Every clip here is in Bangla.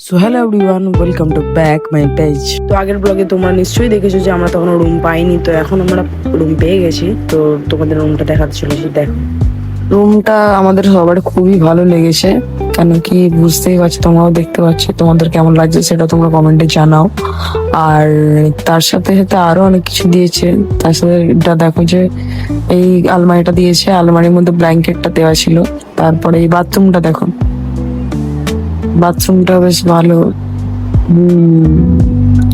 So hello everyone, welcome to back my page. তো আগের ব্লগে তোমরা নিশ্চয়ই দেখেছো যে আমরা তখন রুম পাইনি, তো এখন আমরা রুম পেয়ে গেছি। তো তোমাদের রুমটা দেখাতে চলেছি। দেখো, রুমটা আমাদের সবার খুবই ভালো লেগেছে, কেন কি বুঝতেই পারছো, তোমরাও দেখতে পাচ্ছ। তোমাদের কেমন লাগছে সেটা তোমরা কমেন্টে জানাও। আর তার সাথে সাথে আরো অনেক কিছু দিয়েছে। তার সাথে এটা দেখো যে এই আলমারিটা দিয়েছে, আলমারির মধ্যে ব্ল্যাঙ্কেটটা দেওয়া ছিল। তারপরে এই বাথরুমটা দেখো, বাথরুমটা বেশ ভালো।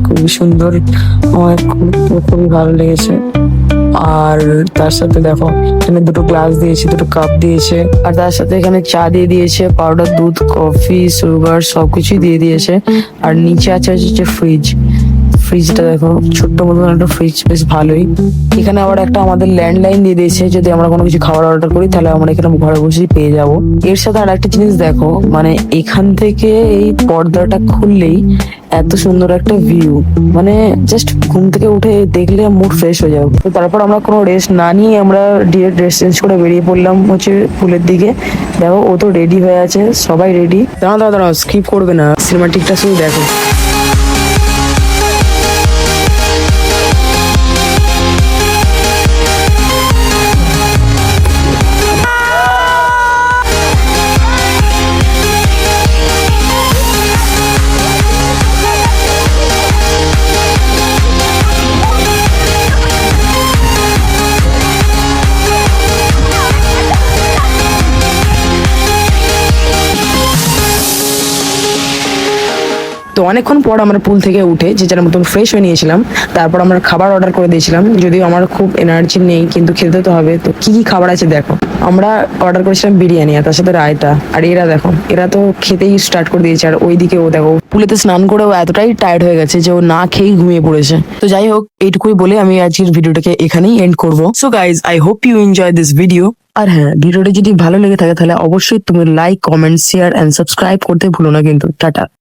খুবই সুন্দর, আমার খুবই ভালো লেগেছে। আর তার সাথে দেখো এখানে দুটো গ্লাস দিয়েছে, দুটো কাপ দিয়েছে, আর তার সাথে এখানে চা দিয়ে দিয়েছে, পাউডার দুধ, কফি, সুগার সবকিছুই দিয়ে দিয়েছে। আর নিচে আছে হচ্ছে ফ্রিজ। ফ্রিজটা দেখো, ছোট্ট মতন একটা ফ্রিজ, বেশ ভালোই। এখানে আবার একটা আমাদের ল্যান্ডলাইন দিয়ে দিয়েছে, যদি আমরা কোনো কিছু খাবার অর্ডার করি তাহলে আমরা এখানে ঘরে বসেই পেয়ে যাব। এর সাথে আর একটা জিনিস দেখো, মানে এখান থেকে এই পর্দাটা খুললেই এত সুন্দর একটা ভিউ, মানে জাস্ট ঘুম থেকে উঠে দেখলে মুড ফ্রেশ হয়ে যাবে। তো তারপর আমরা কোনো রেস্ট না নিয়ে আমরা ডিরেক্ট ড্রেস চেঞ্জ করে বেরিয়ে পড়লাম হচ্ছে পুলের দিকে। দেখো ও তো রেডি হয়ে আছে, সবাই রেডি। দাঁড়াও স্কিপ করবে না, সিনেমাটিকটা শুধু দেখো। তো অনেকক্ষণ পর আমরা পুল থেকে উঠে যে যার মতন ফ্রেশ হয়ে নিয়েছিলাম। তারপর আমরা খাবার অর্ডার করে দিয়েছিলাম, যদিও আমার খুব এনার্জি নেই, কিন্তু খেতে তো হবে। তো কি কি খাবার আছে দেখো, আমরা অর্ডার করেছিলাম বিরিয়ানি, আর তার সাথে রায়তা। আর এরা দেখো, এরা তো খেতেই স্টার্ট করে দিয়েছে। আর ওইদিকে ও দেখো, পুলেতে স্নান করে ও এতটাই টায়ার্ড হয়ে গেছে যে ও না খেয়েই ঘুমিয়ে পড়েছে। তো যাই হোক, এইটুকুই বলে আমি আজকের ভিডিওটাকে এখানেই এন্ড করবো। So guys, I hope you enjoy this video. আর হ্যাঁ, ভিডিওটা যদি ভালো লেগে থাকে তাহলে অবশ্যই তুমি like, comment, share and subscribe করতে ভুলো না কিন্তু। টাটা।